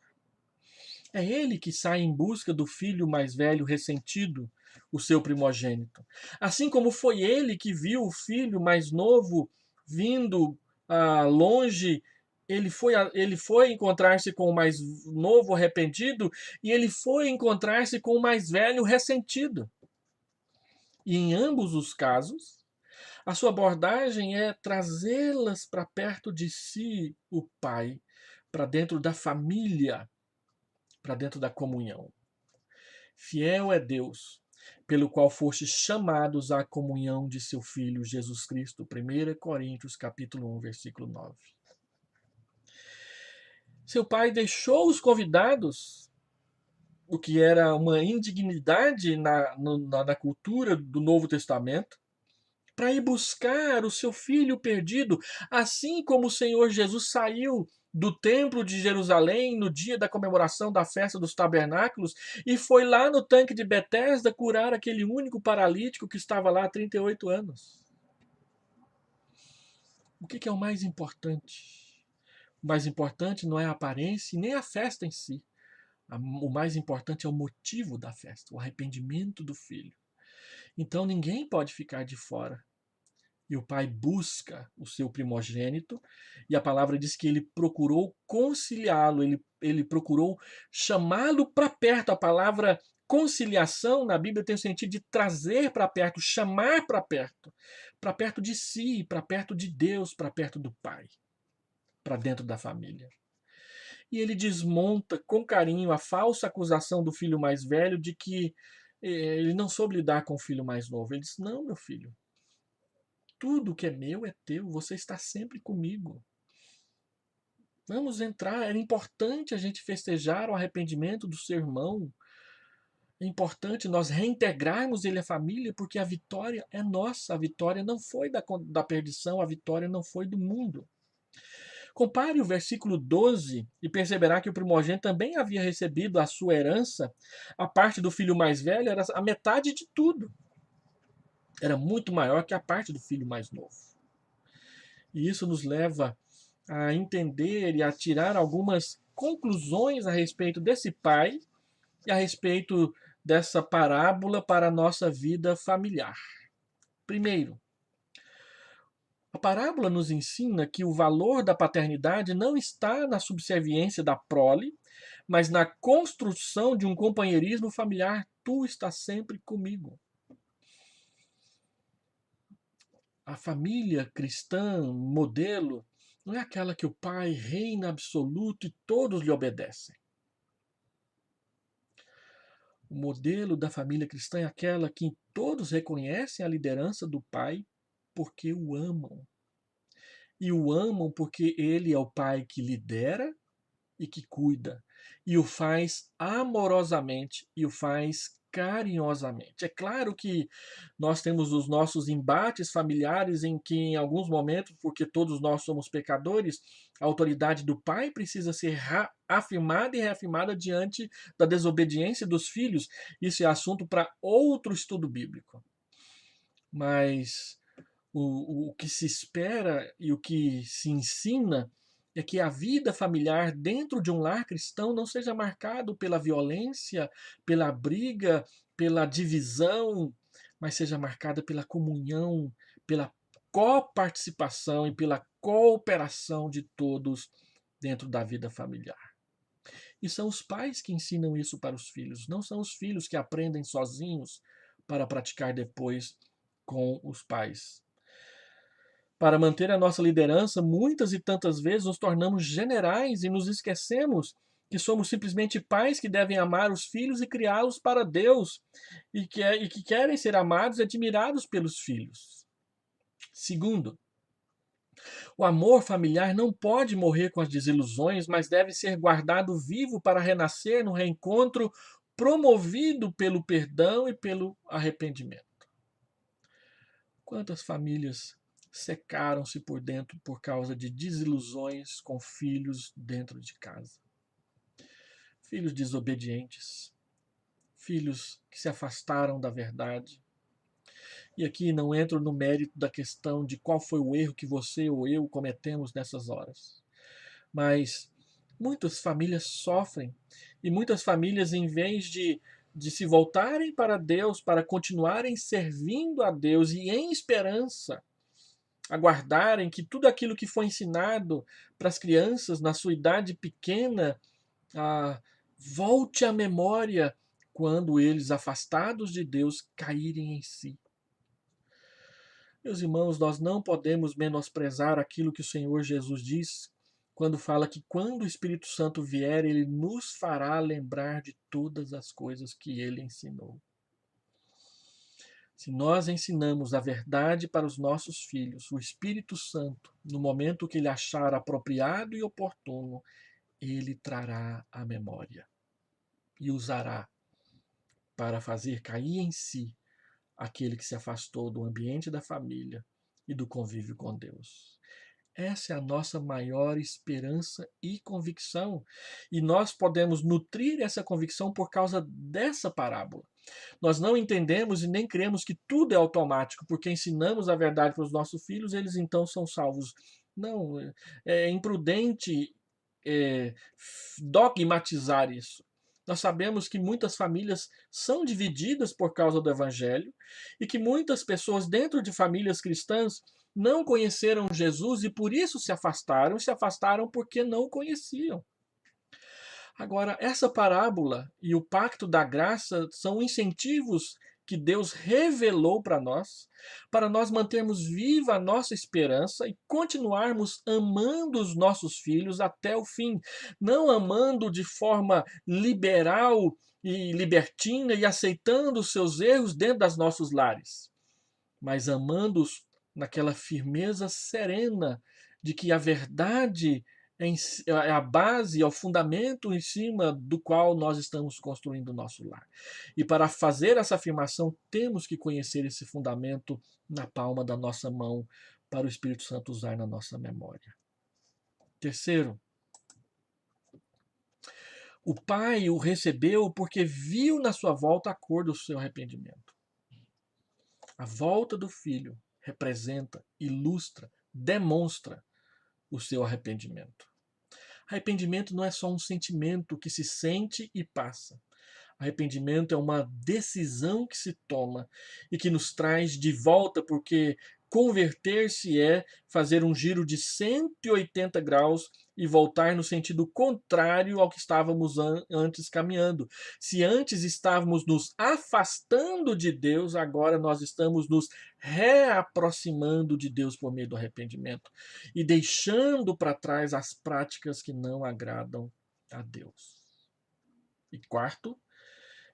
É ele que sai em busca do filho mais velho ressentido, o seu primogênito. Assim como foi ele que viu o filho mais novo vindo longe, ele foi encontrar-se com o mais novo arrependido e ele foi encontrar-se com o mais velho ressentido. E em ambos os casos, a sua abordagem é trazê-las para perto de si, o pai, para dentro da família, para dentro da comunhão. Fiel é Deus, pelo qual fostes chamados à comunhão de seu Filho Jesus Cristo. 1 Coríntios capítulo 1, versículo 9. Seu pai deixou os convidados, o que era uma indignidade na cultura do Novo Testamento, para ir buscar o seu filho perdido, assim como o Senhor Jesus saiu do templo de Jerusalém no dia da comemoração da festa dos tabernáculos e foi lá no tanque de Betesda curar aquele único paralítico que estava lá há 38 anos. O que é o mais importante? O mais importante não é a aparência e nem a festa em si. O mais importante é o motivo da festa, o arrependimento do filho. Então ninguém pode ficar de fora. E o pai busca o seu primogênito, e a palavra diz que ele procurou conciliá-lo, ele procurou chamá-lo para perto. A palavra conciliação na Bíblia tem o sentido de trazer para perto, chamar para perto de si, para perto de Deus, para perto do Pai, para dentro da família. E ele desmonta com carinho a falsa acusação do filho mais velho de que ele não soube lidar com o filho mais novo. Ele diz: não, meu filho, tudo que é meu é teu, você está sempre comigo. Vamos entrar. Era importante a gente festejar o arrependimento do seu irmão. É importante nós reintegrarmos ele à família, porque a vitória é nossa. A vitória não foi da perdição, a vitória não foi do mundo. Compare o versículo 12 e perceberá que o primogênito também havia recebido a sua herança. A parte do filho mais velho era a metade de tudo. Era muito maior que a parte do filho mais novo. E isso nos leva a entender e a tirar algumas conclusões a respeito desse pai e a respeito dessa parábola para a nossa vida familiar. Primeiro, a parábola nos ensina que o valor da paternidade não está na subserviência da prole, mas na construção de um companheirismo familiar, tu estás sempre comigo. A família cristã, modelo, não é aquela que o pai reina absoluto e todos lhe obedecem. O modelo da família cristã é aquela que todos reconhecem a liderança do pai porque o amam. E o amam porque ele é o pai que lidera e que cuida. E o faz amorosamente e o faz carinhosamente. É claro que nós temos os nossos embates familiares em que, em alguns momentos, porque todos nós somos pecadores, a autoridade do pai precisa ser afirmada e reafirmada diante da desobediência dos filhos. Isso é assunto para outro estudo bíblico. Mas o que se espera e o que se ensina é que a vida familiar dentro de um lar cristão não seja marcado pela violência, pela briga, pela divisão, mas seja marcada pela comunhão, pela coparticipação e pela cooperação de todos dentro da vida familiar. E são os pais que ensinam isso para os filhos, não são os filhos que aprendem sozinhos para praticar depois com os pais. Para manter a nossa liderança, muitas e tantas vezes nos tornamos generais e nos esquecemos que somos simplesmente pais que devem amar os filhos e criá-los para Deus e que querem ser amados e admirados pelos filhos. Segundo, o amor familiar não pode morrer com as desilusões, mas deve ser guardado vivo para renascer no reencontro promovido pelo perdão e pelo arrependimento. Quantas famílias secaram-se por dentro por causa de desilusões com filhos dentro de casa? Filhos desobedientes, filhos que se afastaram da verdade. E aqui não entro no mérito da questão de qual foi o erro que você ou eu cometemos nessas horas. Mas muitas famílias sofrem e muitas famílias, em vez de se voltarem para Deus, para continuarem servindo a Deus e em esperança, aguardarem que tudo aquilo que foi ensinado para as crianças na sua idade pequena volte à memória quando eles, afastados de Deus, caírem em si. Meus irmãos, nós não podemos menosprezar aquilo que o Senhor Jesus diz quando fala que quando o Espírito Santo vier, ele nos fará lembrar de todas as coisas que ele ensinou. Se nós ensinamos a verdade para os nossos filhos, o Espírito Santo, no momento que ele achar apropriado e oportuno, ele trará a memória e usará para fazer cair em si aquele que se afastou do ambiente da família e do convívio com Deus. Essa é a nossa maior esperança e convicção. E nós podemos nutrir essa convicção por causa dessa parábola. Nós não entendemos e nem cremos que tudo é automático, porque ensinamos a verdade para os nossos filhos, eles então são salvos. Não, é imprudente dogmatizar isso. Nós sabemos que muitas famílias são divididas por causa do Evangelho e que muitas pessoas dentro de famílias cristãs não conheceram Jesus e por isso se afastaram porque não o conheciam. Agora, essa parábola e o pacto da graça são incentivos que Deus revelou para nós mantermos viva a nossa esperança e continuarmos amando os nossos filhos até o fim. Não amando de forma liberal e libertina e aceitando os seus erros dentro dos nossos lares, mas amando-os naquela firmeza serena de que a verdade é a base, é o fundamento em cima do qual nós estamos construindo o nosso lar. E para fazer essa afirmação, temos que conhecer esse fundamento na palma da nossa mão para o Espírito Santo usar na nossa memória. Terceiro, o pai o recebeu porque viu na sua volta a cor do seu arrependimento. A volta do filho representa, ilustra, demonstra o seu arrependimento. Arrependimento não é só um sentimento que se sente e passa. Arrependimento é uma decisão que se toma e que nos traz de volta, porque Converter-se é fazer um giro de 180 graus e voltar no sentido contrário ao que estávamos antes caminhando. Se antes estávamos nos afastando de Deus, agora nós estamos nos reaproximando de Deus por meio do arrependimento e deixando para trás as práticas que não agradam a Deus. E quarto,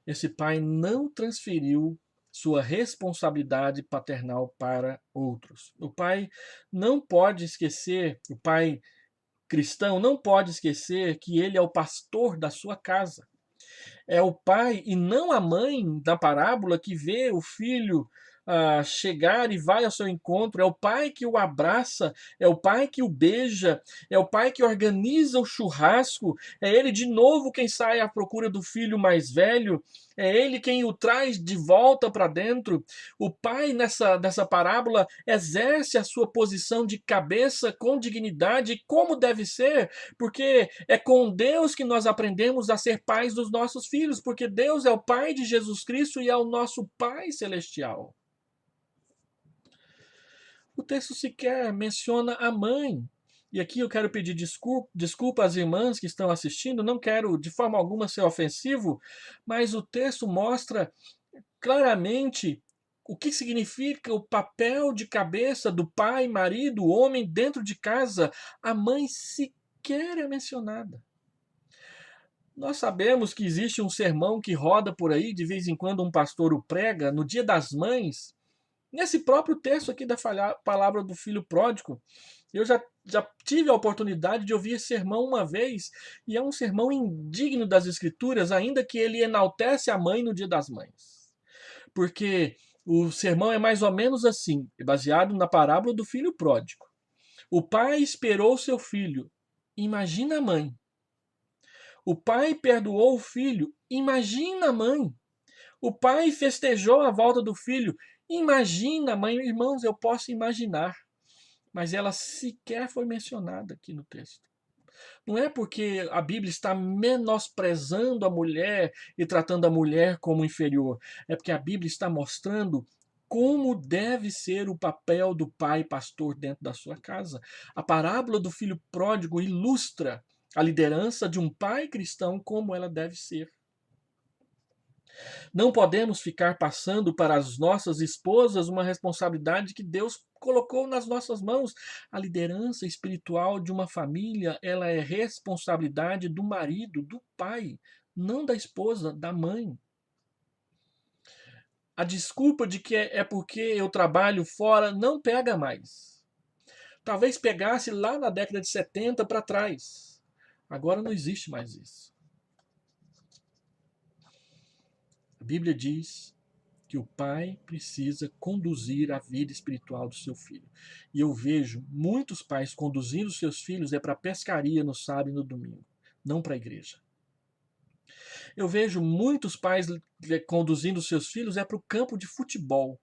esse pai não transferiu sua responsabilidade paternal para outros. O pai não pode esquecer, o pai cristão não pode esquecer que ele é o pastor da sua casa. É o pai e não a mãe da parábola que vê o filho chegar e vai ao seu encontro. É o pai que o abraça, é o pai que o beija, é o pai que organiza o churrasco, é ele de novo quem sai à procura do filho mais velho, é ele quem o traz de volta para dentro. O pai nessa parábola exerce a sua posição de cabeça com dignidade, como deve ser, porque é com Deus que nós aprendemos a ser pais dos nossos filhos, porque Deus é o pai de Jesus Cristo e é o nosso Pai celestial. O texto sequer menciona a mãe. E aqui eu quero pedir desculpa às irmãs que estão assistindo, não quero de forma alguma ser ofensivo, mas o texto mostra claramente o que significa o papel de cabeça do pai, marido, homem dentro de casa. A mãe sequer é mencionada. Nós sabemos que existe um sermão que roda por aí, de vez em quando um pastor o prega, no Dia das Mães, nesse próprio texto aqui da palavra do filho pródigo. Eu já tive a oportunidade de ouvir esse sermão uma vez, e é um sermão indigno das Escrituras, ainda que ele enaltece a mãe no Dia das Mães. Porque o sermão é mais ou menos assim, baseado na parábola do filho pródigo. O pai esperou seu filho. Imagina a mãe. O pai perdoou o filho. Imagina a mãe. O pai festejou a volta do filho. Imagina a mãe. Irmãos, eu posso imaginar. Mas ela sequer foi mencionada aqui no texto. Não é porque a Bíblia está menosprezando a mulher e tratando a mulher como inferior. É porque a Bíblia está mostrando como deve ser o papel do pai pastor dentro da sua casa. A parábola do filho pródigo ilustra a liderança de um pai cristão como ela deve ser. Não podemos ficar passando para as nossas esposas uma responsabilidade que Deus colocou nas nossas mãos. A liderança espiritual de uma família, ela é responsabilidade do marido, do pai, não da esposa, da mãe. A desculpa de que é porque eu trabalho fora não pega mais. Talvez pegasse lá na década de 70 para trás. Agora não existe mais isso. A Bíblia diz que o pai precisa conduzir a vida espiritual do seu filho. E eu vejo muitos pais conduzindo seus filhos para a pescaria no sábado e no domingo, não para a igreja. Eu vejo muitos pais conduzindo seus filhos para o campo de futebol.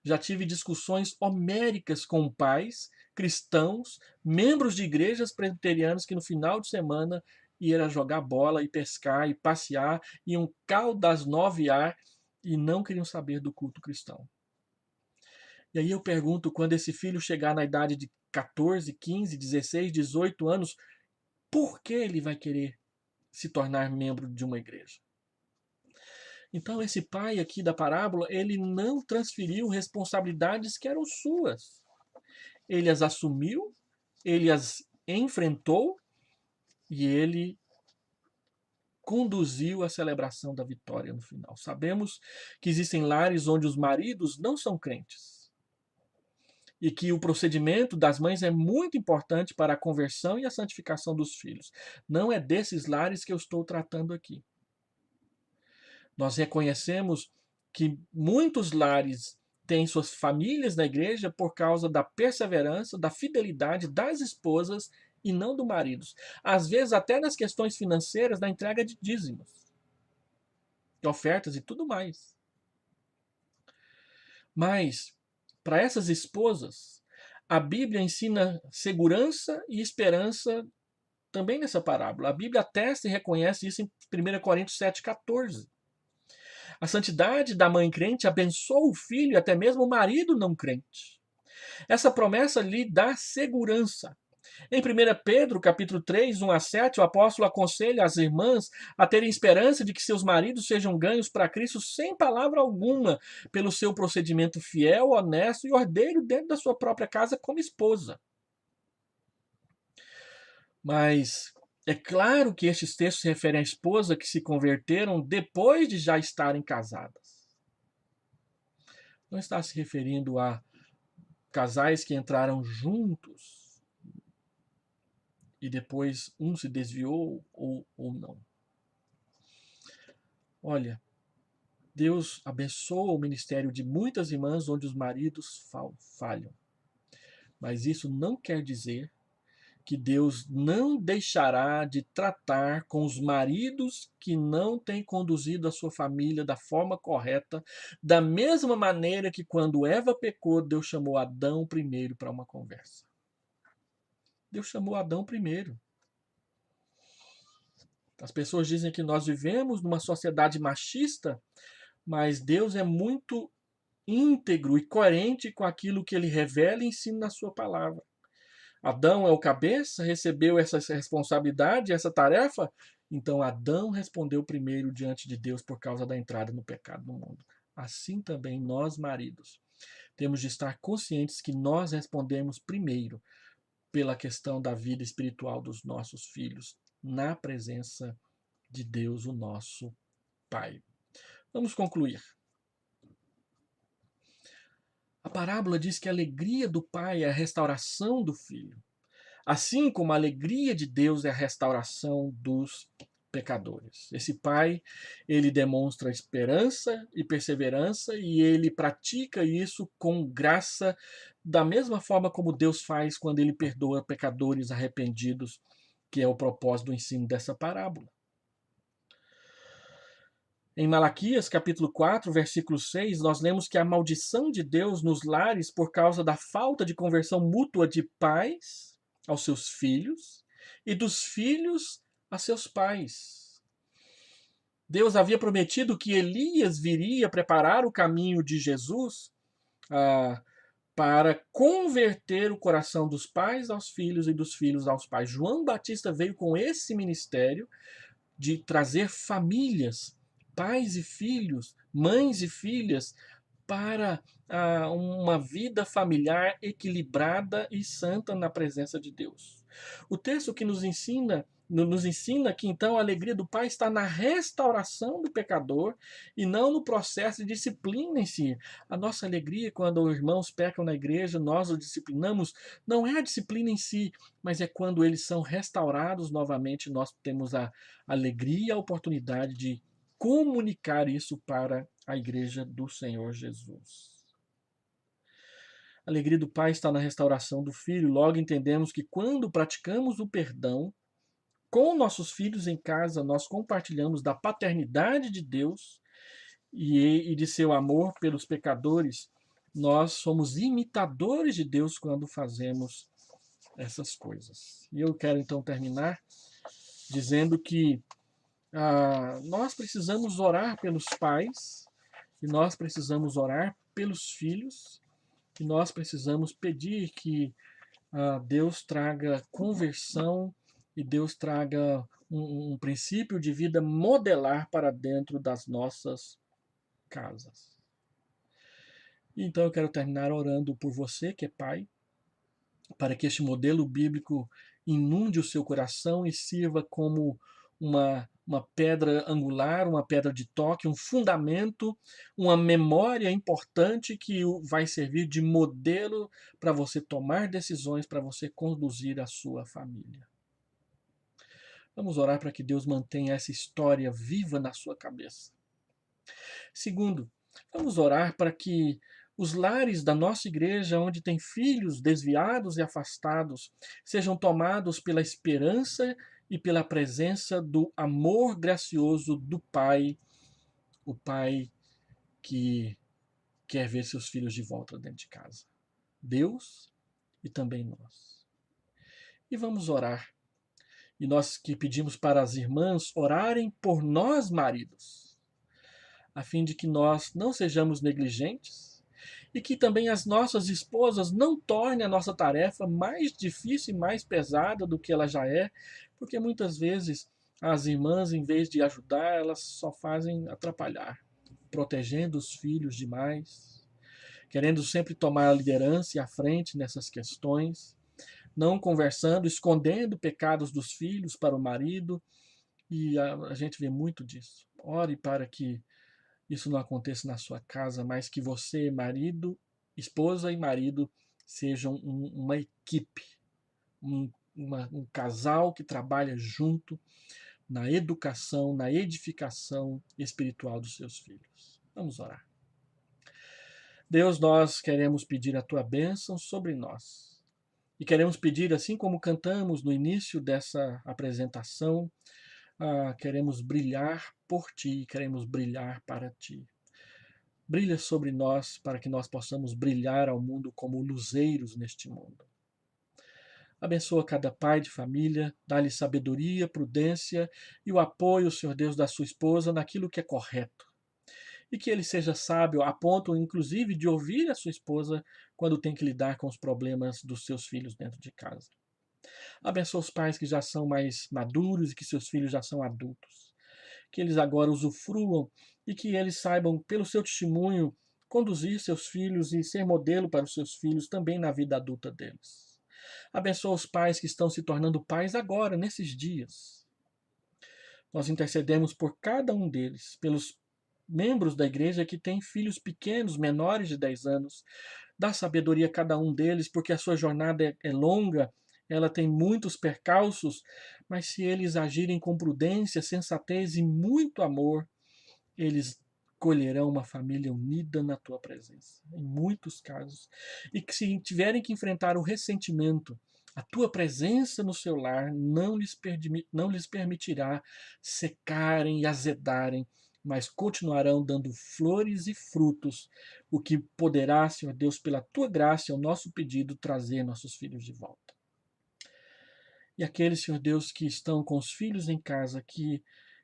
Já tive discussões homéricas com pais cristãos, membros de igrejas presbiterianas que no final de semana iam jogar bola e pescar e passear, iam caudasnoviar e não queriam saber do culto cristão. E aí eu pergunto, quando esse filho chegar na idade de 14, 15, 16, 18 anos, por que ele vai querer se tornar membro de uma igreja? Então esse pai aqui da parábola, ele não transferiu responsabilidades que eram suas. Ele as assumiu, ele as enfrentou e ele conduziu a celebração da vitória no final. Sabemos que existem lares onde os maridos não são crentes e que o procedimento das mães é muito importante para a conversão e a santificação dos filhos. Não é desses lares que eu estou tratando aqui. Nós reconhecemos que muitos lares têm suas famílias na igreja por causa da perseverança, da fidelidade das esposas e não do marido. Às vezes até nas questões financeiras, na entrega de dízimos, de ofertas e tudo mais. Mas, para essas esposas, a Bíblia ensina segurança e esperança também nessa parábola. A Bíblia atesta e reconhece isso em 1 Coríntios 7,14. A santidade da mãe crente abençoa o filho e até mesmo o marido não crente. Essa promessa lhe dá segurança. Em 1 Pedro, capítulo 3, 1 a 7, o apóstolo aconselha as irmãs a terem esperança de que seus maridos sejam ganhos para Cristo sem palavra alguma, pelo seu procedimento fiel, honesto e ordeiro dentro da sua própria casa como esposa. Mas é claro que estes textos se referem à esposa que se converteram depois de já estarem casadas. Não está se referindo a casais que entraram juntos e depois um se desviou ou não. Olha, Deus abençoa o ministério de muitas irmãs onde os maridos falham. Mas isso não quer dizer que Deus não deixará de tratar com os maridos que não têm conduzido a sua família da forma correta, da mesma maneira que quando Eva pecou, Deus chamou Adão primeiro para uma conversa. Deus chamou Adão primeiro. As pessoas dizem que nós vivemos numa sociedade machista, mas Deus é muito íntegro e coerente com aquilo que ele revela e ensina na sua palavra. Adão é o cabeça, recebeu essa responsabilidade, essa tarefa, então Adão respondeu primeiro diante de Deus por causa da entrada no pecado no mundo. Assim também nós, maridos, temos de estar conscientes que nós respondemos primeiro pela questão da vida espiritual dos nossos filhos, na presença de Deus, o nosso Pai. Vamos concluir. A parábola diz que a alegria do pai é a restauração do filho, assim como a alegria de Deus é a restauração dos pecadores. Esse pai, ele demonstra esperança e perseverança e ele pratica isso com graça, da mesma forma como Deus faz quando ele perdoa pecadores arrependidos, que é o propósito do ensino dessa parábola. Em Malaquias, capítulo 4, versículo 6, nós lemos que a maldição de Deus nos lares por causa da falta de conversão mútua de pais aos seus filhos e dos filhos a seus pais. Deus havia prometido que Elias viria preparar o caminho de Jesus para converter o coração dos pais aos filhos e dos filhos aos pais. João Batista veio com esse ministério de trazer famílias, pais e filhos, mães e filhas, para uma vida familiar equilibrada e santa na presença de Deus. O texto que nos ensina que então a alegria do Pai está na restauração do pecador e não no processo de disciplina em si. A nossa alegria quando os irmãos pecam na igreja, nós os disciplinamos, não é a disciplina em si, mas é quando eles são restaurados novamente, nós temos a alegria e a oportunidade de comunicar isso para a igreja do Senhor Jesus. A alegria do Pai está na restauração do Filho. Logo entendemos que quando praticamos o perdão com nossos filhos em casa, nós compartilhamos da paternidade de Deus e de seu amor pelos pecadores. Nós somos imitadores de Deus quando fazemos essas coisas. E eu quero então terminar dizendo que nós precisamos orar pelos pais, e nós precisamos orar pelos filhos, e nós precisamos pedir que Deus traga conversão e Deus traga um princípio de vida modelar para dentro das nossas casas. Então eu quero terminar orando por você que é pai, para que este modelo bíblico inunde o seu coração e sirva como uma pedra angular, uma pedra de toque, um fundamento, uma memória importante que vai servir de modelo para você tomar decisões, para você conduzir a sua família. Vamos orar para que Deus mantenha essa história viva na sua cabeça. Segundo, vamos orar para que os lares da nossa igreja, onde tem filhos desviados e afastados, sejam tomados pela esperança e pela presença do amor gracioso do Pai, o Pai que quer ver seus filhos de volta dentro de casa. Deus e também nós. E vamos orar. E nós que pedimos para as irmãs orarem por nós, maridos. a fim de que nós não sejamos negligentes e que também as nossas esposas não tornem a nossa tarefa mais difícil e mais pesada do que ela já é, porque muitas vezes as irmãs, em vez de ajudar, elas só fazem atrapalhar, protegendo os filhos demais, querendo sempre tomar a liderança e a frente nessas questões, não conversando, escondendo pecados dos filhos para o marido, e a gente vê muito disso. Ore para que isso não aconteça na sua casa, mas que você, marido, esposa e marido, sejam uma equipe, um casal que trabalha junto na educação, na edificação espiritual dos seus filhos. Vamos orar. Deus, nós queremos pedir a tua bênção sobre nós. E queremos pedir, assim como cantamos no início dessa apresentação, queremos brilhar por ti, queremos brilhar para ti. Brilha sobre nós para que nós possamos brilhar ao mundo como luzeiros neste mundo. Abençoa cada pai de família, dá-lhe sabedoria, prudência e o apoio, Senhor Deus, da sua esposa naquilo que é correto. E que ele seja sábio a ponto, inclusive, de ouvir a sua esposa quando tem que lidar com os problemas dos seus filhos dentro de casa. Abençoa os pais que já são mais maduros e que seus filhos já são adultos. Que eles agora usufruam e que eles saibam, pelo seu testemunho, conduzir seus filhos e ser modelo para os seus filhos também na vida adulta deles. Abençoa os pais que estão se tornando pais agora, nesses dias. Nós intercedemos por cada um deles, pelos membros da igreja que têm filhos pequenos, menores de 10 anos. Dá sabedoria a cada um deles, porque a sua jornada é longa, ela tem muitos percalços, mas se eles agirem com prudência, sensatez e muito amor, eles colherão uma família unida na tua presença, em muitos casos. E que se tiverem que enfrentar o ressentimento, a tua presença no seu lar não lhes permitirá secarem e azedarem, mas continuarão dando flores e frutos, o que poderá, Senhor Deus, pela tua graça, ao nosso pedido, trazer nossos filhos de volta. E aqueles, Senhor Deus, que estão com os filhos em casa, que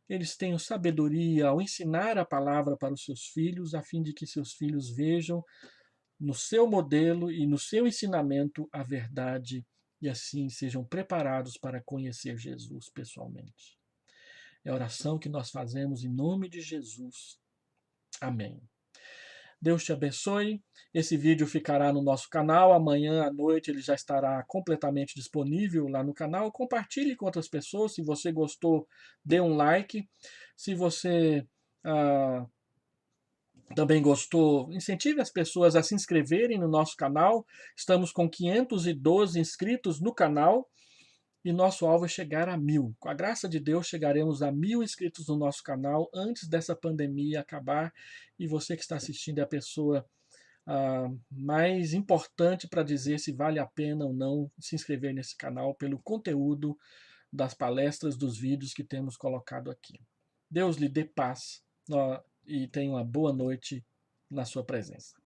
eles tenham sabedoria ao ensinar a palavra para os seus filhos, a fim de que seus filhos vejam no seu modelo e no seu ensinamento a verdade e assim sejam preparados para conhecer Jesus pessoalmente. É a oração que nós fazemos em nome de Jesus. Amém. Deus te abençoe. Esse vídeo ficará no nosso canal. Amanhã à noite ele já estará completamente disponível lá no canal. Compartilhe com outras pessoas. Se você gostou, dê um like. Se você também gostou, incentive as pessoas a se inscreverem no nosso canal. Estamos com 512 inscritos no canal. E nosso alvo é chegar a 1000. Com a graça de Deus, chegaremos a 1000 inscritos no nosso canal antes dessa pandemia acabar. E você que está assistindo é a pessoa mais importante para dizer se vale a pena ou não se inscrever nesse canal pelo conteúdo das palestras, dos vídeos que temos colocado aqui. Deus lhe dê paz e tenha uma boa noite na sua presença.